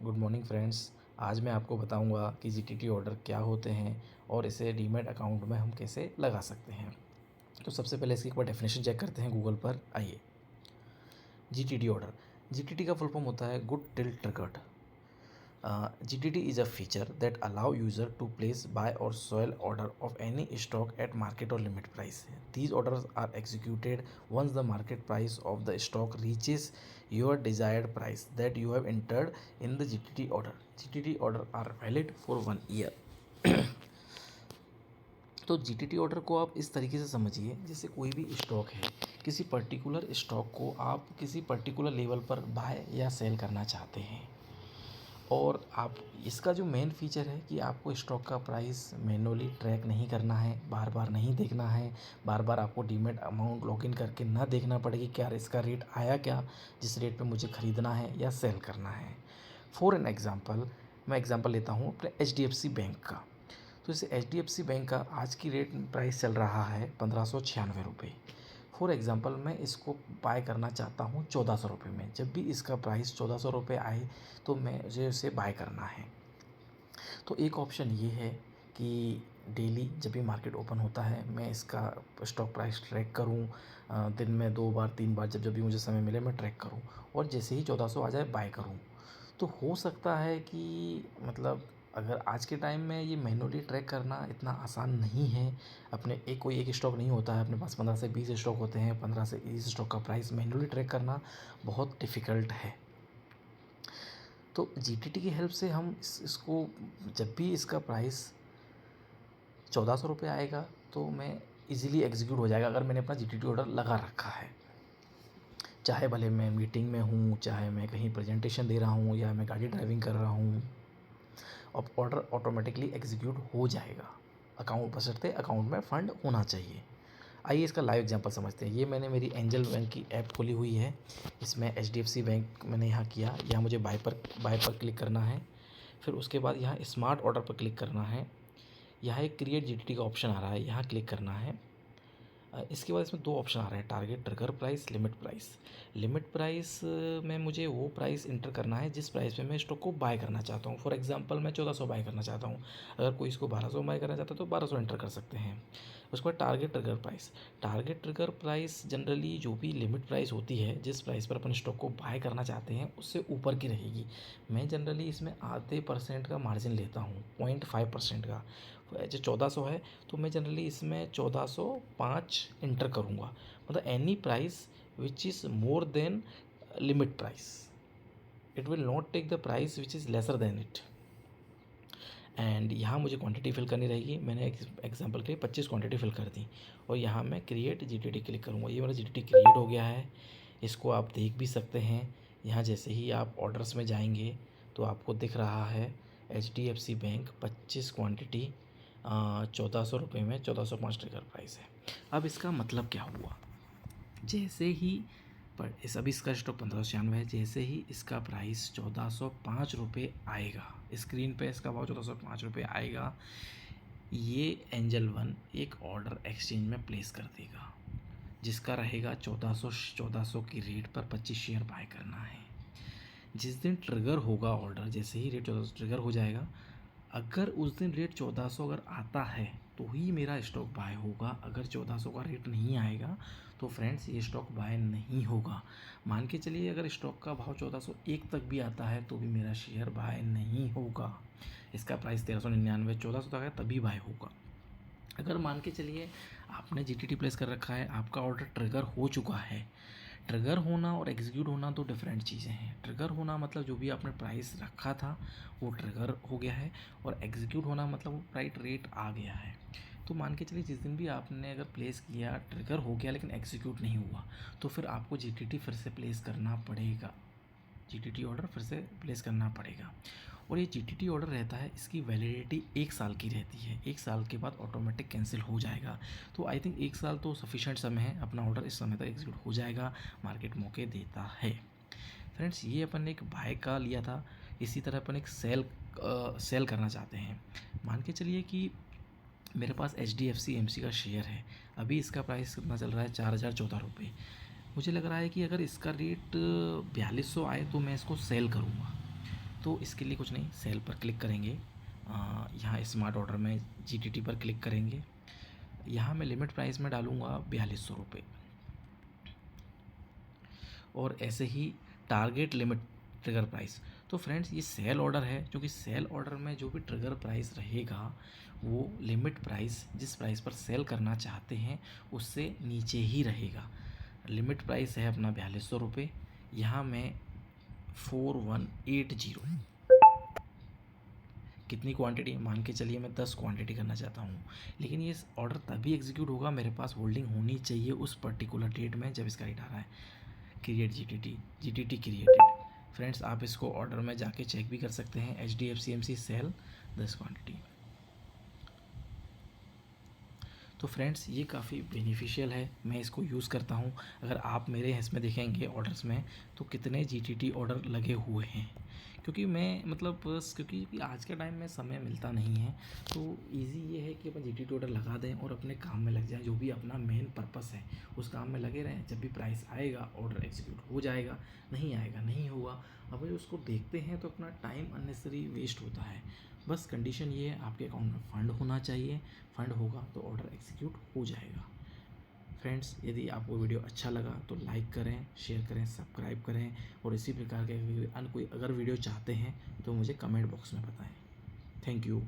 Good morning friends. आज मैं आपको बताऊंगा कि जीटीटी ऑर्डर क्या होते हैं और इसे डीमैट अकाउंट में हम कैसे लगा सकते हैं। तो सबसे पहले इसकी एक बार डेफिनेशन चेक करते हैं गूगल पर। आइए। जीटीटी ऑर्डर, जीटीटी का फुल फॉर्म होता है good till triggered. GTT is a feature that allow user to place buy or sell order of any stock at market or limit price. These orders are executed once the market price of the stock reaches your desired price that you have entered in the GTT order. GTT order are valid for 1 year. तो GTT order को आप इस तरीके से समझिए, जैसे कोई भी स्टॉक है, किसी पर्टिकुलर स्टॉक को आप किसी पर्टिकुलर लेवल पर बाय या सेल करना चाहते हैं और आप इसका जो मेन फीचर है कि आपको स्टॉक का प्राइस मैनुअली ट्रैक नहीं करना है, बार बार नहीं देखना है, बार बार आपको डीमेट अमाउंट लॉगिन करके ना देखना पड़े कि क्या इसका रेट आया क्या जिस रेट पे मुझे ख़रीदना है या सेल करना है। फॉर एन एग्ज़ाम्पल, मैं एग्ज़ाम्पल लेता हूँ अपने HDFC बैंक का। तो इसे HDFC बैंक का आज की रेट प्राइस चल रहा है 1596 रुपये। फॉर एग्ज़ाम्पल मैं इसको बाय करना चाहता हूँ 1400 रुपये में। जब भी इसका प्राइस 1400 रुपये आए तो मुझे इसे बाय करना है। तो एक ऑप्शन ये है कि डेली जब भी मार्केट ओपन होता है मैं इसका स्टॉक प्राइस ट्रैक करूं, दिन में 2 बार 3 बार जब भी मुझे समय मिले मैं ट्रैक करूं और जैसे ही 1400 आ जाए बाय करूं। तो हो सकता है कि मतलब अगर आज के टाइम में ये मैनुअली ट्रैक करना इतना आसान नहीं है। अपने कोई एक स्टॉक नहीं होता है, अपने पास 15 से 20 स्टॉक होते हैं। 15 से 20 स्टॉक का प्राइस मैनुअली ट्रैक करना बहुत डिफ़िकल्ट है। तो जीटीटी की हेल्प से हम इसको जब भी इसका प्राइस 1400 रुपये आएगा तो मैं इजीली एग्जीक्यूट हो जाएगा अगर मैंने अपना जीटीटी ऑर्डर लगा रखा है। चाहे भले मैं मीटिंग में हूँ, चाहे मैं कहीं प्रेजेंटेशन दे रहा हूँ या मैं गाड़ी ड्राइविंग कर रहा हूँ, अब ऑर्डर ऑटोमेटिकली एग्जीक्यूट हो जाएगा। अकाउंट बशर्ते अकाउंट में फ़ंड होना चाहिए। आइए इसका लाइव एग्जांपल समझते हैं। ये मैंने मेरी एंजल बैंक की ऐप खोली हुई है। इसमें HDFC बैंक मैंने यहाँ किया। यहाँ मुझे बाय पर क्लिक करना है। फिर उसके बाद यहाँ स्मार्ट ऑर्डर पर क्लिक करना है। यहाँ एक क्रिएट जीटीटी का ऑप्शन आ रहा है, यहाँ क्लिक करना है। इसके बाद इसमें 2 ऑप्शन आ रहे हैं, target trigger price, limit price. Limit price में मुझे वो प्राइस इंटर करना है जिस प्राइस पे मैं स्टॉक को बाय करना चाहता हूँ। फॉर एग्जांपल मैं 1400 बाय करना चाहता हूँ। अगर कोई इसको 1200 बाय करना चाहता है तो 1200 एंटर कर सकते हैं। उसके बाद target trigger price. Target trigger price generally जो भी लिमिट प्राइस होती है, जिस प्राइस पर अपन स्टॉक को बाय करना चाहते हैं उससे ऊपर की रहेगी। मैं जनरली इसमें आधे % का मार्जिन लेता हूँ, 0.5% का। जो 1400 है तो मैं जनरली इसमें 1405 इंटर करूँगा। मतलब any price which is more than limit price, it will not take the price which is lesser than it. And यहाँ मुझे क्वांटिटी फिल करनी रहेगी। मैंने एग्जांपल के लिए 25 क्वांटिटी फिल कर दी और यहाँ मैं क्रिएट जीटीटी क्लिक करूँगा। ये मेरा जीटीटी क्रिएट हो गया है। इसको आप देख भी सकते हैं। यहाँ जैसे ही आप ऑर्डर्स में जाएंगे तो आपको दिख रहा है HDFC बैंक 25 क्वांटिटी 1400 रुपये में 1405 ट्रिगर प्राइस है। अब इसका मतलब क्या हुआ, जैसे ही पर इस अभी इसका स्टॉक 1596 है, जैसे ही इसका प्राइस 1405 रुपये आएगा, स्क्रीन पे इसका भाव 1405 रुपये आएगा, ये एंजल वन एक ऑर्डर एक्सचेंज में प्लेस कर देगा जिसका रहेगा 1400 की रेट पर 25 शेयर बाय करना है। जिस दिन ट्रिगर होगा ऑर्डर, जैसे ही रेट 1400 ट्रिगर हो जाएगा, अगर उस दिन रेट 1400 अगर आता है तो ही मेरा स्टॉक बाय होगा। अगर 1400 का रेट नहीं आएगा तो फ्रेंड्स ये स्टॉक बाय नहीं होगा। मान के चलिए अगर स्टॉक का भाव 1401 तक भी आता है तो भी मेरा शेयर बाय नहीं होगा। इसका प्राइस 1399, 1400 तक है तभी बाय होगा। अगर मान के चलिए आपने जीटीटी प्लेस कर रखा है, आपका ऑर्डर ट्रिगर हो चुका है। ट्रिगर होना और एग्जीक्यूट होना दो डिफरेंट चीज़ें हैं। ट्रिगर होना मतलब जो भी आपने प्राइस रखा था वो ट्रिगर हो गया है, और एग्जीक्यूट होना मतलब वो प्राइस रेट आ गया है। तो मान के चलिए जिस दिन भी आपने अगर प्लेस किया, ट्रिगर हो गया लेकिन एग्जीक्यूट नहीं हुआ, तो फिर आपको जीटीटी फिर से प्लेस करना पड़ेगा। जीटीटी ऑर्डर फिर से प्लेस करना पड़ेगा। और ये जीटीटी ऑर्डर रहता है, इसकी वैलिडिटी 1 साल की रहती है। 1 साल के बाद ऑटोमेटिक कैंसिल हो जाएगा। तो आई थिंक 1 साल तो सफिशेंट समय है, अपना ऑर्डर इस समय तक एग्जीक्यूट हो जाएगा। मार्केट मौके देता है। फ्रेंड्स, ये अपन एक बाय का लिया था। इसी तरह अपन एक सेल करना चाहते हैं। मान के चलिए कि मेरे पास HDFC AMC का शेयर है। अभी इसका प्राइस कितना चल रहा है, 4014 रुपये। मुझे लग रहा है कि अगर इसका रेट 4200 आए तो मैं इसको सेल करूँगा। तो इसके लिए कुछ नहीं, सेल पर क्लिक करेंगे, यहाँ स्मार्ट ऑर्डर में जीटीटी पर क्लिक करेंगे। यहाँ मैं लिमिट प्राइस में डालूँगा 4200 रुपये, और ऐसे ही टारगेट लिमिट ट्रिगर प्राइस। तो फ्रेंड्स ये सेल ऑर्डर है, क्योंकि सेल ऑर्डर में जो भी ट्रिगर प्राइस रहेगा वो लिमिट प्राइस जिस प्राइस पर सेल करना चाहते हैं उससे नीचे ही रहेगा। लिमिट प्राइस है अपना 4200 रुपये, यहाँ मैं 4180, कितनी क्वांटिटी मान के चलिए मैं 10 क्वांटिटी करना चाहता हूँ, लेकिन ये ऑर्डर तभी एग्जीक्यूट होगा मेरे पास होल्डिंग होनी चाहिए उस पर्टिकुलर डेट में जब इसका रेट आ रहा है। Create GTT created. फ्रेंड्स आप इसको ऑर्डर में जाके चेक भी कर सकते हैं, HDFC सेल 10 क्वांटिटी। तो फ्रेंड्स ये काफ़ी बेनिफिशियल है, मैं इसको यूज़ करता हूँ। अगर आप मेरे इसमें देखेंगे ऑर्डर्स में तो कितने जीटीटी ऑर्डर लगे हुए हैं, क्योंकि मैं मतलब क्योंकि आज के टाइम में समय मिलता नहीं है, तो इजी ये है कि अपन जीटीटी ऑर्डर लगा दें और अपने काम में लग जाएं। जो भी अपना मेन पर्पस है उस काम में लगे रहें, जब भी प्राइस आएगा ऑर्डर एग्जीक्यूट हो जाएगा, नहीं आएगा नहीं होगा। अब उसको देखते हैं तो अपना टाइम अननेसेसरी वेस्ट होता है। बस कंडीशन ये है आपके अकाउंट में फ़ंड होना चाहिए, फ़ंड होगा तो ऑर्डर एग्जीक्यूट हो जाएगा। फ्रेंड्स यदि आपको वीडियो अच्छा लगा तो लाइक करें, शेयर करें, सब्सक्राइब करें, और इसी प्रकार के अन्य कोई अगर वीडियो चाहते हैं तो मुझे कमेंट बॉक्स में बताएं। Thank you.